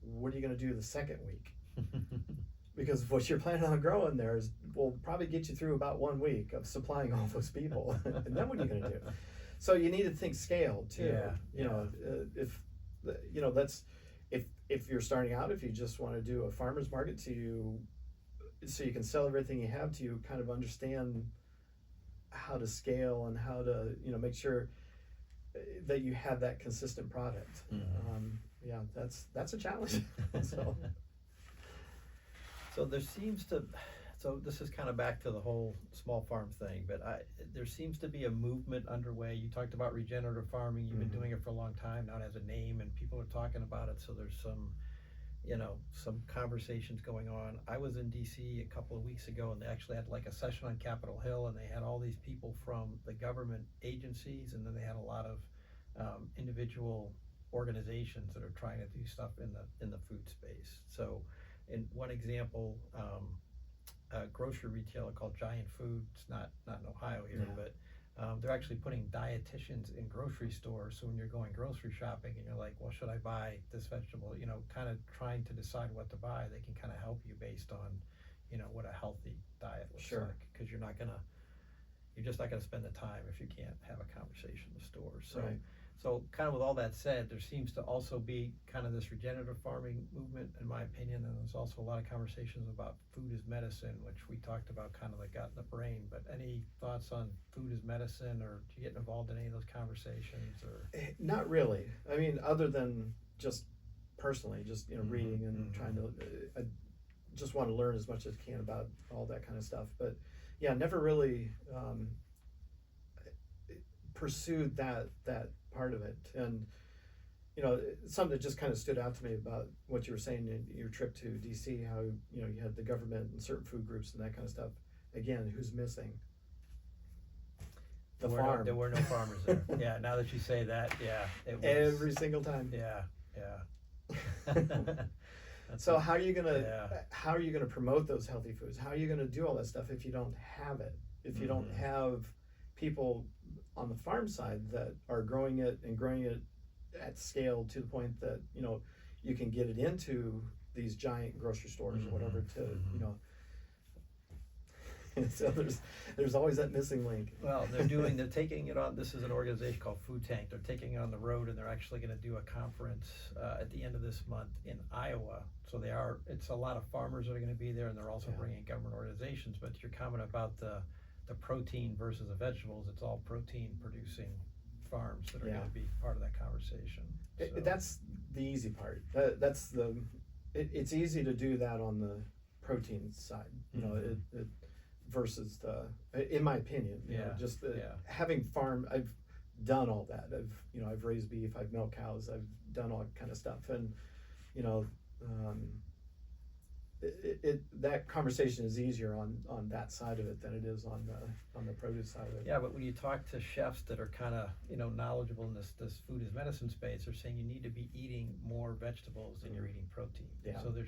what are you going to do the second week? Because what you're planning on growing there will probably get you through about 1 week of supplying all those people. And then what are you going to do? So you need to think scale too. If you're starting out, if you just want to do a farmer's market so you can sell everything you have, to kind of understand how to scale and how to make sure that you have that consistent product. That's a challenge. So there seems to, so this is kind of back to the whole small farm thing, but there seems to be a movement underway. You talked about regenerative farming. You've been doing it for a long time. Now it has a name and people are talking about it. So there's some conversations going on. I was in DC a couple of weeks ago, and they actually had like a session on Capitol Hill, and they had all these people from the government agencies, and then they had a lot of individual organizations that are trying to do stuff in the food space. So in one example, a grocery retailer called Giant Food, it's not in Ohio here, but they're actually putting dietitians in grocery stores. So when you're going grocery shopping and you're like, well, should I buy this vegetable? Kind of trying to decide what to buy, they can kind of help you based on, what a healthy diet looks like. Because you're just not gonna spend the time if you can't have a conversation in the store. So. Right. So kind of with all that said, there seems to also be kind of this regenerative farming movement, in my opinion, and there's also a lot of conversations about food as medicine, which we talked about kind of the gut and the brain. But any thoughts on food as medicine, or do you get involved in any of those conversations? Or not really. I mean, other than just personally, just reading and trying to, I just want to learn as much as I can about all that kind of stuff. But yeah, never really pursued that part of it. And something that just kind of stood out to me about what you were saying in your trip to DC, how you had the government and certain food groups and that kind of stuff. Again, who's missing? The farm. There were no farmers there. Yeah, now that you say that, it was every single time. Yeah. So how are you gonna promote those healthy foods? How are you gonna do all that stuff if you don't have it? If you don't have people on the farm side that are growing it at scale to the point that you can get it into these giant grocery stores or whatever to so there's always that missing link. Well, they're taking it on. This is an organization called Food Tank. They're taking it on the road, and they're actually going to do a conference at the end of this month in Iowa. So it's a lot of farmers that are going to be there, and they're also bringing government organizations. But your comment about the protein versus the vegetables, it's all protein producing farms that are going to be part of that conversation. That's the easy part. It's easy to do that on the protein side, versus in my opinion, having farm. I've done all that. I've raised beef, I've milked cows, I've done all kind of stuff, and you know, that conversation is easier on that side of it than it is on the produce side of it. Yeah, but when you talk to chefs that are kind of, knowledgeable in this food as medicine space, they're saying you need to be eating more vegetables than you're eating protein. Yeah. So there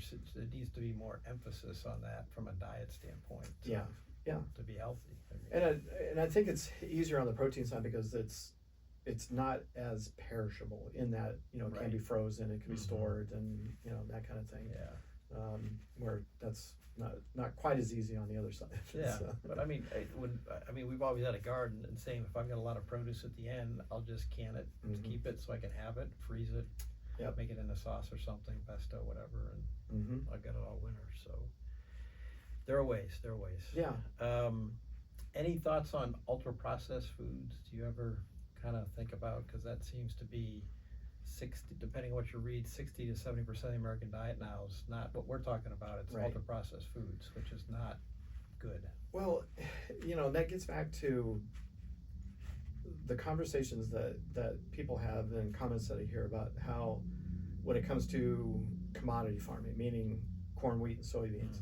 needs to be more emphasis on that from a diet standpoint. To be healthy. And I think it's easier on the protein side because it's not as perishable in that, it can be frozen, it can be stored, and that kind of thing. Yeah. Where that's not quite as easy on the other side. Yeah, but we've always had a garden, and saying if I've got a lot of produce at the end, I'll just can it, keep it so I can have it, freeze it, make it in a sauce or something, pesto, whatever, and I've got it all winter. So there are ways. Yeah. Any thoughts on ultra processed foods? Do you ever kind of think about, because that seems to be 60, depending on what you read, 60 to 70% of the American diet now is not what we're talking about. It's ultra processed foods, which is not good. Well, that gets back to the conversations that people have and comments that I hear about how, when it comes to commodity farming, meaning corn, wheat, and soybeans,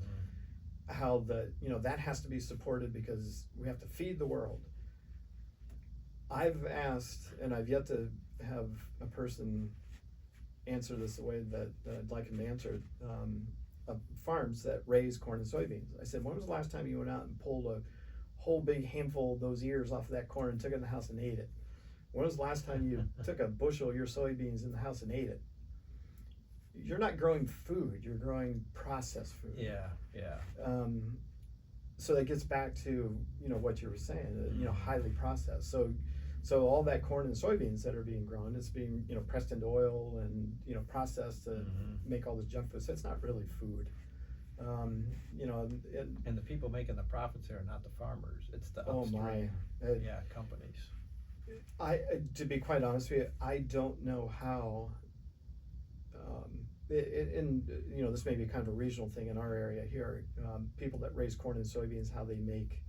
how that has to be supported because we have to feed the world. I've asked, and I've yet to have a person answer this the way that I'd like him to answer it, of farms that raise corn and soybeans. I said, when was the last time you went out and pulled a whole big handful of those ears off of that corn and took it in the house and ate it? When was the last time you took a bushel of your soybeans in the house and ate it? You're not growing food, you're growing processed food. So that gets back to what you were saying, highly processed. So all that corn and soybeans that are being grown, it's being pressed into oil and processed to make all this junk food. So it's not really food. And the people making the profits there are not the farmers; it's the upstream companies. To be quite honest with you, I don't know how. This may be kind of a regional thing in our area here. People that raise corn and soybeans, how they make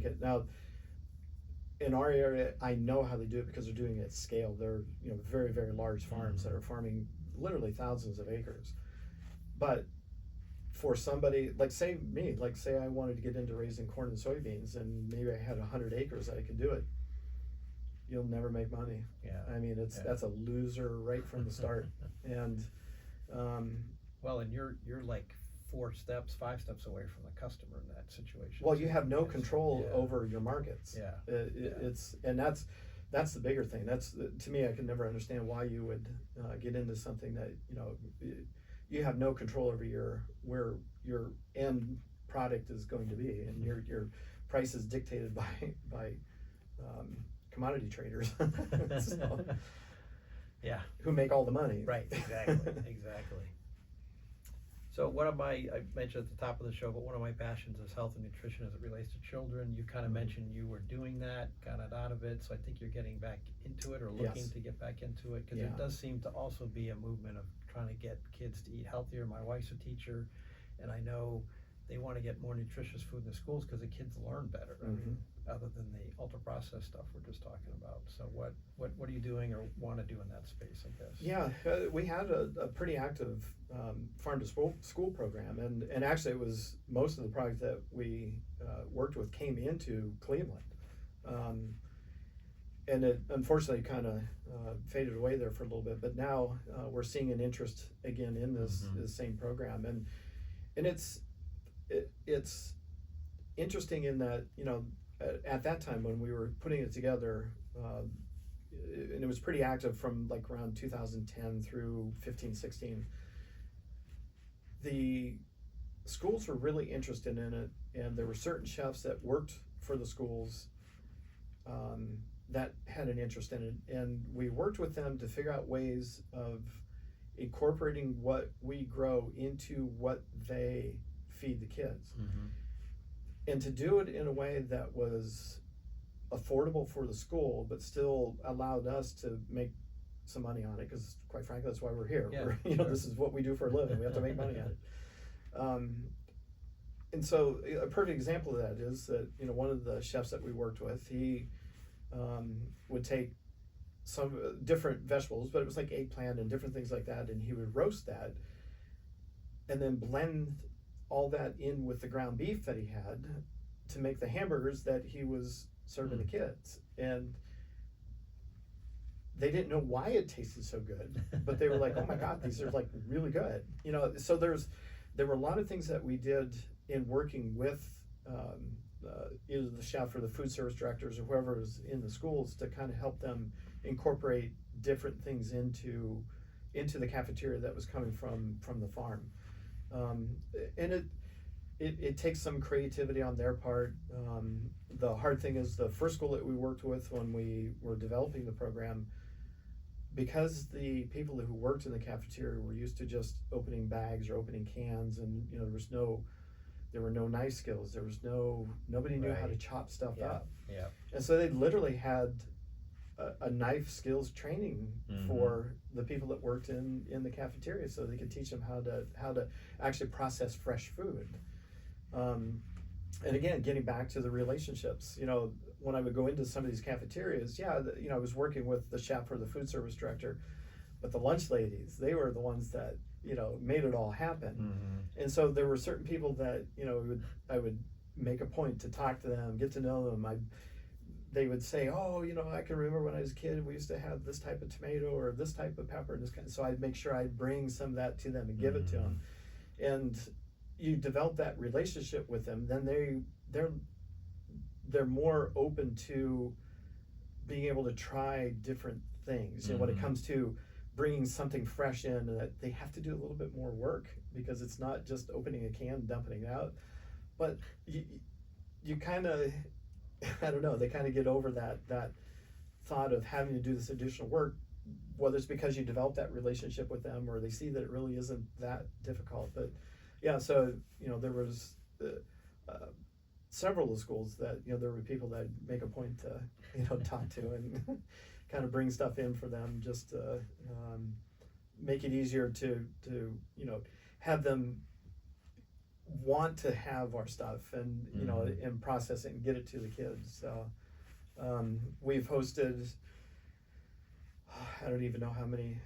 it now. In our area, I know how they do it because they're doing it at scale. They're very, very large farms that are farming literally thousands of acres. But for somebody like say I wanted to get into raising corn and soybeans, and maybe I had 100 acres that I could do it. You'll never make money. I mean, that's a loser right from the start. And and you're like 5 steps away from the customer in that situation. Well, you have no control over your markets. And that's the bigger thing. That's to me, I can never understand why you would get into something that you have no control over where your end product is going to be, and your price is dictated by commodity traders. Who make all the money. Right, exactly. So I mentioned at the top of the show, but one of my passions is health and nutrition as it relates to children. You kind of mentioned you were doing that, got it out of it, so I think you're getting back into it or looking to get back into it, because it does seem to also be a movement of trying to get kids to eat healthier. My wife's a teacher, and I know they want to get more nutritious food in the schools because the kids learn better. I mean, other than the ultra processed stuff we're just talking about. So what are you doing or want to do in that space, I guess? Yeah, we had a pretty active farm to school program, and actually it was most of the product that we worked with came into Cleveland, and it unfortunately kind of faded away there for a little bit. But now we're seeing an interest again in this same program, and it's interesting in that at that time when we were putting it together, and it was pretty active from like around 2010 through 15, 16, the schools were really interested in it, and there were certain chefs that worked for the schools that had an interest in it, and we worked with them to figure out ways of incorporating what we grow into what they feed the kids. And to do it in a way that was affordable for the school, but still allowed us to make some money on it, because quite frankly, that's why we're here. This is what we do for a living. We have to make money at it. And so a perfect example of that is that one of the chefs that we worked with, he would take some different vegetables, but it was like eggplant and different things like that, and he would roast that and then blend all that in with the ground beef that he had to make the hamburgers that he was serving the kids. And they didn't know why it tasted so good, but they were like, oh my God, these are like really good. You know, so there were a lot of things that we did in working with either the chef or the food service directors or whoever was in the schools to kind of help them incorporate different things into the cafeteria that was coming from the farm. And it takes some creativity on their part. The hard thing is the first school that we worked with when we were developing the program, because the people who worked in the cafeteria were used to just opening bags or opening cans, and you know there were no knife skills. Nobody knew how to chop stuff up. Yeah. And so they literally had a knife skills training for the people that worked in the cafeteria, so they could teach them how to actually process fresh food. And again, getting back to the relationships, you know, when I would go into some of these cafeterias, you know, I was working with the chef or the food service director, but the lunch ladies, they were the ones that, you know, made it all happen. And so there were certain people that, you know, I would make a point to talk to them, get to know them. They would say, oh, you know, I can remember when I was a kid, we used to have this type of tomato or this type of pepper and this kind. So I'd make sure I'd bring some of that to them and give it to them. And you develop that relationship with them, then they're more open to being able to try different things. You know, when it comes to bringing something fresh in, that they have to do a little bit more work, because it's not just opening a can and dumping it out. But you kind of, I don't know, they kind of get over that thought of having to do this additional work, whether it's because you develop that relationship with them or they see that it really isn't that difficult. But yeah, so, you know, there was several of the schools that, you know, there were people that make a point to, you know, talk to and kind of bring stuff in for them, just to make it easier to, you know, have them want to have our stuff and, you know, and process it and get it to the kids. So we've hosted, I don't even know how many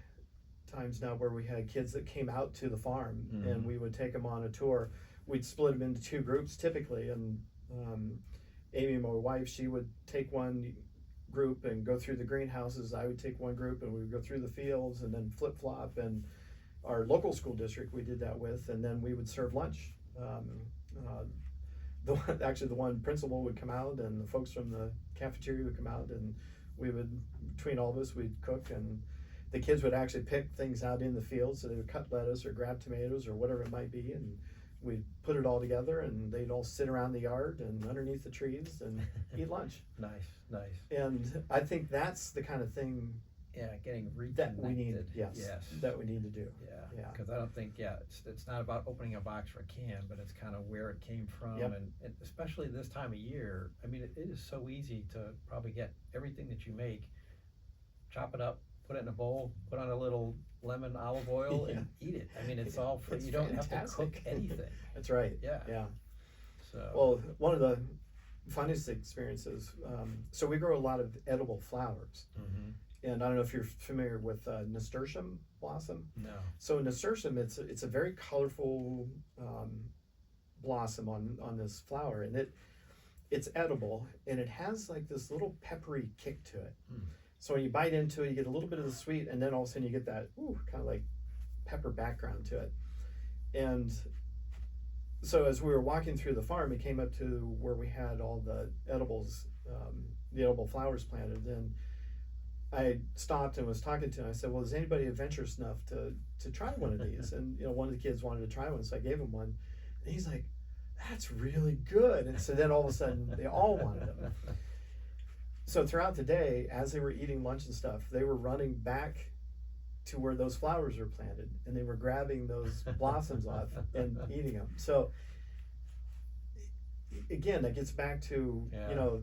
times now, where we had kids that came out to the farm and we would take them on a tour. We'd split them into two groups typically, and Amy, my wife, she would take one group and go through the greenhouses. I would take one group and we would go through the fields and then flip-flop. And our local school district we did that with, and then we would serve lunch. The one principal would come out, and the folks from the cafeteria would come out, and we would, between all of us, we'd cook, and the kids would actually pick things out in the field. So they would cut lettuce or grab tomatoes or whatever it might be, and we'd put it all together, and they'd all sit around the yard and underneath the trees and eat lunch. Nice. And I think that's the kind of thing getting reconnected. that we need, that we need to do. Yeah, because I don't think, it's not about opening a box for a can, but it's kind of where it came from. And especially this time of year, I mean, it is so easy to probably get everything that you make, chop it up, put it in a bowl, put on a little lemon olive oil and eat it. I mean, it's all free. You don't have to cook anything. That's right. Yeah. So, well, one of the funnest experiences, so we grow a lot of edible flowers. And I don't know if you're familiar with nasturtium blossom. No. So nasturtium, it's a very colorful blossom on this flower, and it's edible, and it has like this little peppery kick to it. So when you bite into it, you get a little bit of the sweet, and then all of a sudden you get that kind of like pepper background to it. And so as we were walking through the farm, we came up to where we had all the edibles, the edible flowers planted, and I stopped and was talking to him. I said, well, is anybody adventurous enough to try one of these? And, you know, one of the kids wanted to try one, so I gave him one. And he's like, that's really good. And so then all of a sudden, they all wanted them. So throughout the day, as they were eating lunch and stuff, they were running back to where those flowers were planted, and they were grabbing those blossoms off and eating them. So again, that gets back to, you know,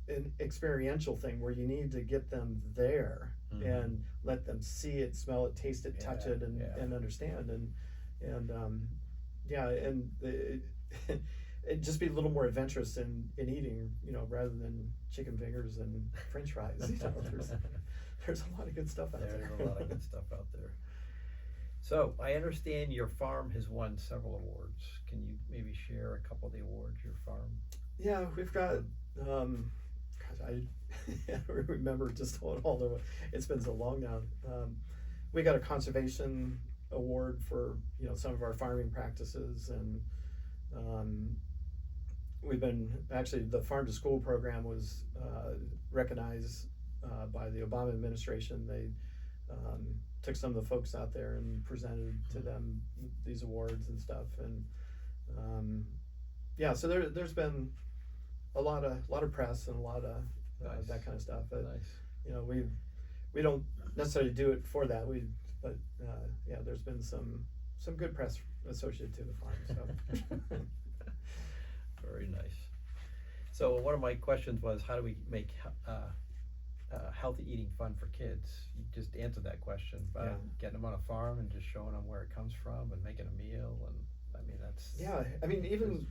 an experiential thing where you need to get them there and let them see it, smell it, taste it, touch it, and understand. And it just be a little more adventurous in eating, rather than chicken fingers and French fries. There's a lot of good stuff out there. There's a lot of good stuff out there. So I understand your farm has won several awards. Can you maybe share a couple of the awards your farm? Yeah, we've got. I don't remember just all the. It's been so long now. We got a conservation award for some of our farming practices, and we've been actually the farm to school program was recognized by the Obama administration. They took some of the folks out there and presented to them these awards and stuff, and so there's been a lot of press and a lot of Nice. that kind of stuff. But, Nice. we don't necessarily do it for that. But there's been some good press associated to the farm. So. Very nice. So one of my questions was, how do we make healthy eating fun for kids? You just answered that question by getting them on a farm and just showing them where it comes from and making a meal, and I mean that's even.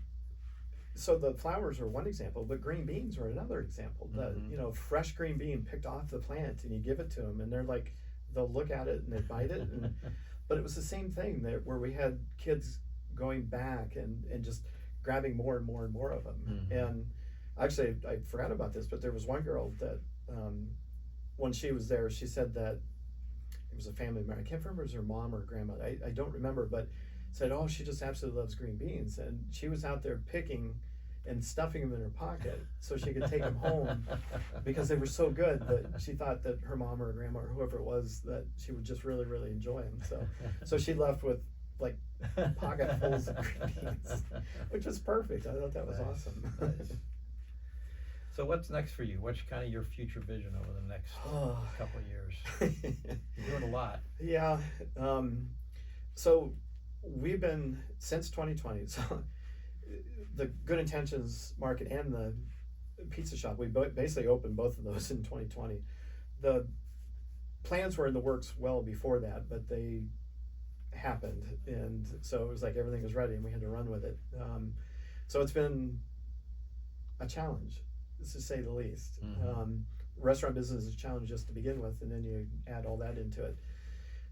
So the flowers are one example, but green beans are another example. Mm-hmm. Fresh green bean picked off the plant, and you give it to them, and they'll look at it and they bite it. But it was the same thing where we had kids going back and just grabbing more and more and more of them. Mm-hmm. And actually, I forgot about this, but there was one girl that when she was there, she said that it was a family member. I can't remember if it was her mom or grandma. I don't remember, but said, oh, she just absolutely loves green beans. And she was out there picking and stuffing them in her pocket so she could take them home because they were so good that she thought that her mom or her grandma or whoever it was, that she would just really, really enjoy them. So she left with like pocketfuls of green beans, which was perfect. I thought that was awesome. Nice. So what's next for you? What's kind of your future vision over the next couple of years? You're doing a lot. Yeah. So we've been, since 2020, so the Good Intentions Market and the pizza shop, we basically opened both of those in 2020. The plans were in the works well before that, but they happened, and so it was like everything was ready and we had to run with it. So it's been a challenge, to say the least. Mm-hmm. Restaurant business is a challenge just to begin with, and then you add all that into it.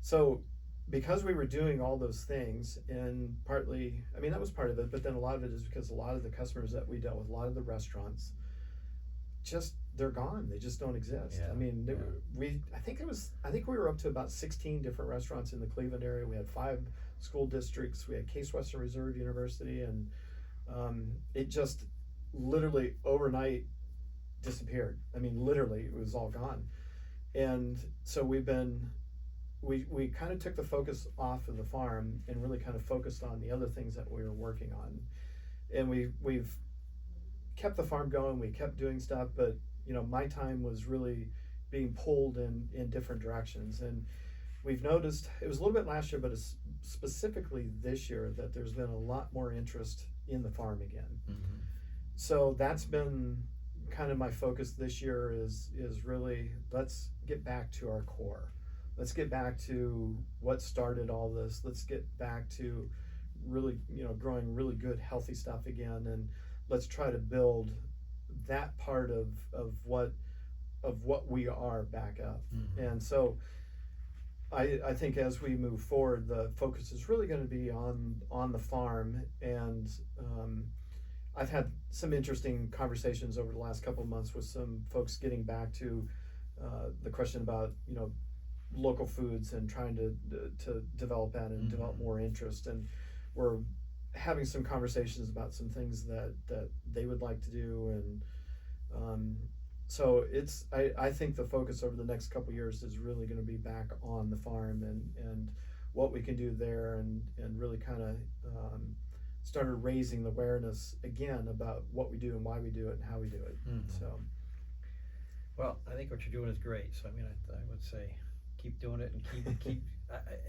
So because we were doing all those things, and partly, that was part of it, but then a lot of it is because a lot of the customers that we dealt with, a lot of the restaurants, they're gone. They just don't exist. I think we were up to about 16 different restaurants in the Cleveland area. We had 5 school districts. We had Case Western Reserve University, and it just literally overnight disappeared. Literally, it was all gone. And so we kind of took the focus off of the farm and really kind of focused on the other things that we were working on. And we've kept the farm going. We kept doing stuff, but my time was really being pulled in different directions. And we've noticed, it was a little bit last year, but it's specifically this year, that there's been a lot more interest in the farm again. Mm-hmm. So that's been kind of my focus this year is really, let's get back to our core. Let's get back to what started all this. Let's get back to really, growing really good, healthy stuff again, and let's try to build that part of what we are back up. Mm-hmm. And so I think as we move forward, the focus is really going to be on the farm. And I've had some interesting conversations over the last couple of months with some folks getting back to the question about local foods and trying to develop that and Mm-hmm. develop more interest. And we're having some conversations about some things that they would like to do. And so I think the focus over the next couple of years is really going to be back on the farm and what we can do there, and really kind of started raising the awareness again about what we do and why we do it and how we do it. Mm-hmm. So, well, I think what you're doing is great. So I would say keep doing it and keep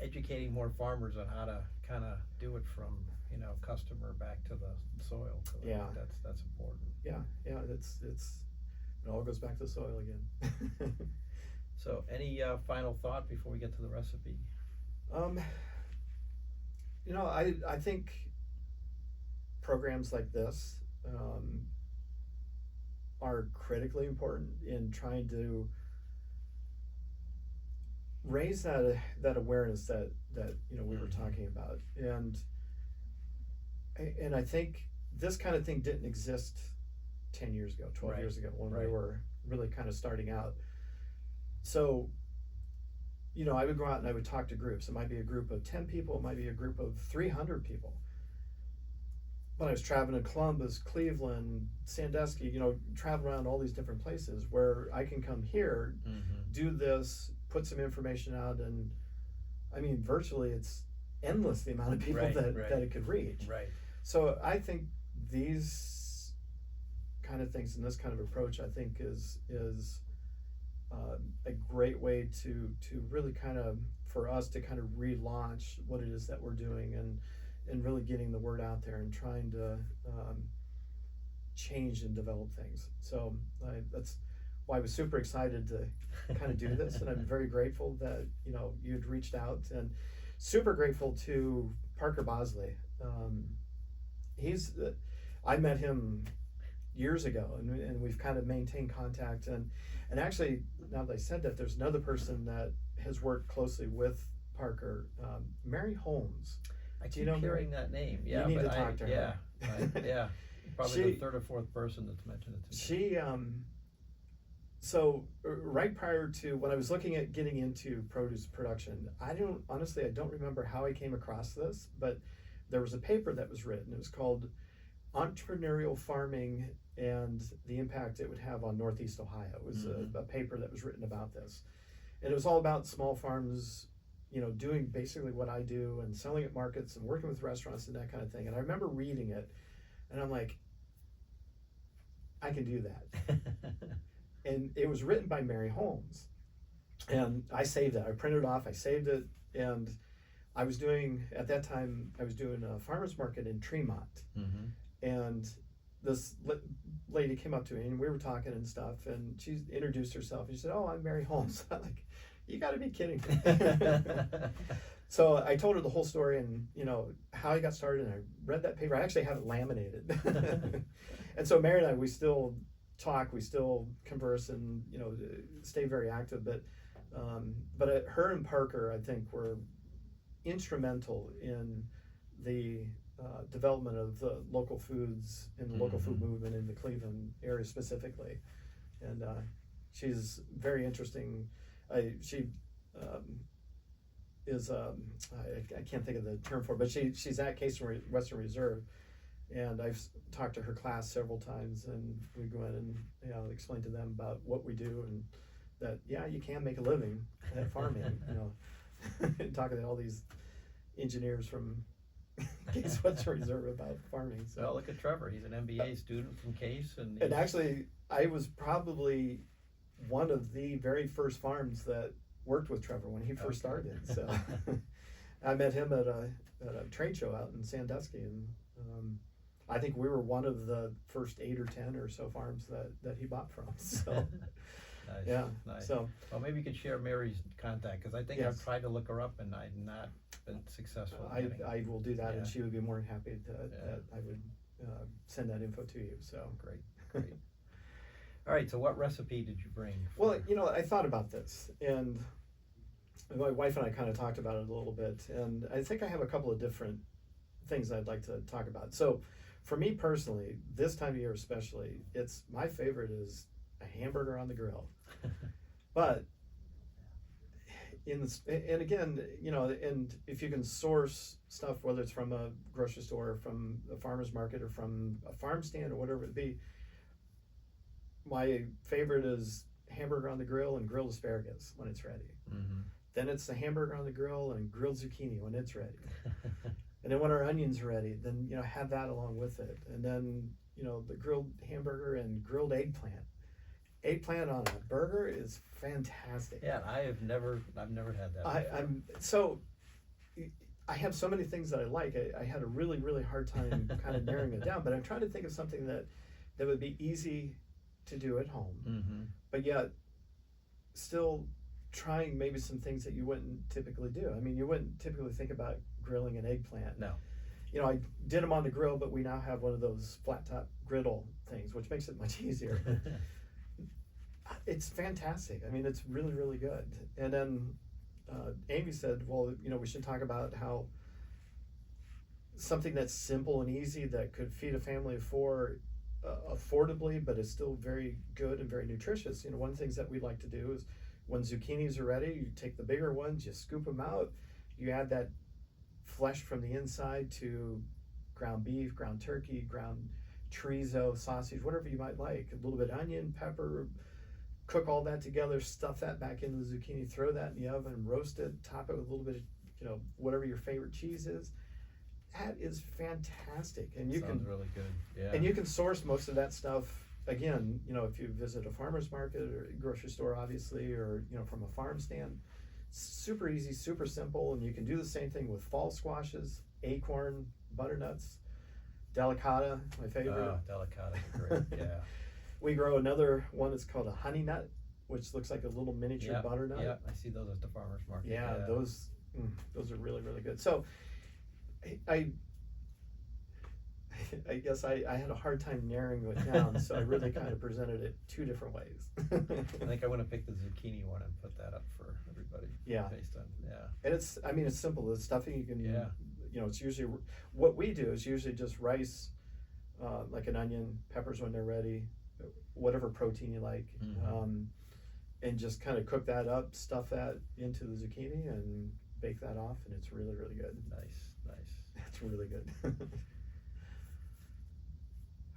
educating more farmers on how to kind of do it from customer back to the soil. So that's important. Yeah, it all goes back to the soil again. So any final thought before we get to the recipe? I think programs like this are critically important in trying to raise that awareness that we were talking about, and I think this kind of thing didn't exist 10 years ago, 12 years ago, when we were really kind of starting out. So I would go out and I would talk to groups. It might be a group of 10 people, it might be a group of 300 people. When I was traveling to Columbus, Cleveland, Sandusky, travel around all these different places where I can come here, do this, put some information out, and I mean, virtually it's endless the amount of people that it could reach. Right. So I think these kind of things and this kind of approach, I think, is a great way to really kind of, for us to kind of relaunch what it is that we're doing, and really getting the word out there and trying to change and develop things. So that's why I was super excited to kind of do this, and I'm very grateful that you'd reached out, and super grateful to Parker Bosley. I met him years ago, and we've kind of maintained contact, and actually, now that I said that, there's another person that has worked closely with Parker, Mary Holmes. I keep hearing that name. Yeah, you need to talk to her. Yeah, probably the third or fourth person that's mentioned it to me. She so right prior to when I was looking at getting into produce production, I don't remember how I came across this, but there was a paper that was written. It was called Entrepreneurial Farming and the Impact It Would Have on Northeast Ohio. It was a paper that was written about this, and it was all about small farms, doing basically what I do, and selling at markets and working with restaurants and that kind of thing. And I remember reading it, and I'm like, I can do that. And it was written by Mary Holmes, and I saved it. I printed it off, I saved it, and at that time I was doing a farmer's market in Tremont, and this lady came up to me, and we were talking and stuff, and she introduced herself, and she said, "Oh, I'm Mary Holmes." I'm like, you got to be kidding me. So I told her the whole story, and how I got started, and I read that paper. I actually have it laminated. And so Mary and I, we still talk, we still converse, and stay very active. But her and Parker, I think, were instrumental in the development of the local foods and the local food movement in the Cleveland area specifically. And she's very interesting. She is I can't think of the term for it, but she's at Case Western Reserve, and I've talked to her class several times, and we go in and explain to them about what we do, and that you can make a living at farming. Talking to all these engineers from Case Western Reserve about farming. So. Well, look at Trevor. He's an MBA student from Case, and actually, I was probably one of the very first farms that worked with Trevor when he first started. So I met him at a trade show out in Sandusky, and I think we were one of the first 8 or 10 or so farms that he bought from. So Nice. yeah, Nice. so well, maybe you could share Mary's contact, because I think Yes. I've tried to look her up and I've not been successful. I will do that, and Yeah. she would be more than happy that I would send that info to you. So Great. All right, so what recipe did you bring? Well, I thought about this, and my wife and I kind of talked about it a little bit, and I think I have a couple of different things I'd like to talk about. So for me personally, this time of year especially, my favorite is a hamburger on the grill. But and again, and if you can source stuff, whether it's from a grocery store, or from a farmer's market, or from a farm stand, or whatever it be, my favorite is hamburger on the grill and grilled asparagus when it's ready. Then it's the hamburger on the grill and grilled zucchini when it's ready. And then when our onions are ready, then have that along with it. And then the grilled hamburger and grilled eggplant. Eggplant on a burger is fantastic. Yeah, I've never had that. I have so many things that I like. I had a really, really hard time kind of narrowing it down, but I'm trying to think of something that would be easy to do at home, but yet still trying maybe some things that you wouldn't typically do. I mean, you wouldn't typically think about grilling an eggplant. No. I did them on the grill, but we now have one of those flat top griddle things, which makes it much easier. It's fantastic. I mean, it's really, really good. And then Amy said, well, we should talk about how something that's simple and easy that could feed a family of four affordably, but is still very good and very nutritious. One of the things that we like to do is when zucchinis are ready, you take the bigger ones, you scoop them out, you add that flesh from the inside to ground beef, ground turkey, ground chorizo, sausage, whatever you might like, a little bit of onion, pepper, cook all that together, stuff that back into the zucchini, throw that in the oven, roast it, top it with a little bit of, whatever your favorite cheese is. That is fantastic. And you Sounds can really good. Yeah. And you can source most of that stuff, again, if you visit a farmer's market or grocery store, obviously, or, from a farm stand. Super easy, super simple, and you can do the same thing with fall squashes, acorn, butternuts, delicata, my favorite. Delicata, great, yeah. We grow another one that's called a honey nut, which looks like a little miniature butternut. Yeah, I see those at the farmer's market. Yeah, those are really, really good. So I guess I had a hard time narrowing it down, so I really kind of presented it two different ways. I think I want to pick the zucchini one and put that up for everybody. Yeah. Based on, And it's simple. It's stuffing you can, it's usually, what we do is usually just rice, like an onion, peppers when they're ready, whatever protein you like, and just kind of cook that up, stuff that into the zucchini and bake that off, and it's really, really good. Nice. It's really good.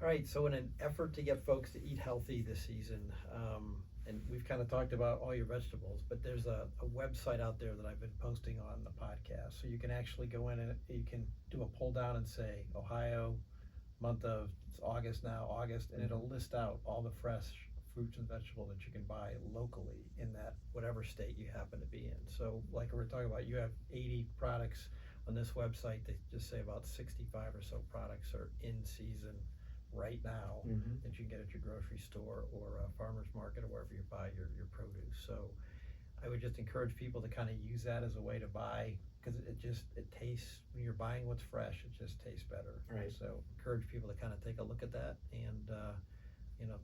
All right, so in an effort to get folks to eat healthy this season, and we've kind of talked about all your vegetables, but there's a website out there that I've been posting on the podcast. So you can actually go in and you can do a pull down and say, Ohio, month of, it's August now, and it'll list out all the fresh fruits and vegetables that you can buy locally in that whatever state you happen to be in. So like we were talking about, you have 80 products on this website. They just say about 65 or so products are in season right now that you can get at your grocery store or a farmer's market or wherever you buy your produce. So I would just encourage people to kind of use that as a way to buy, because it tastes, when you're buying what's fresh, it just tastes better. Right. So encourage people to kind of take a look at that and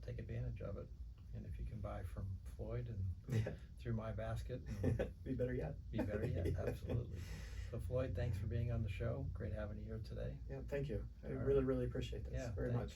take advantage of it. And if you can buy from Floyd and through my basket, be better yet. Absolutely. So Floyd, thanks for being on the show. Great having you here today. Yeah, thank you. I All really, really appreciate this very thanks. much.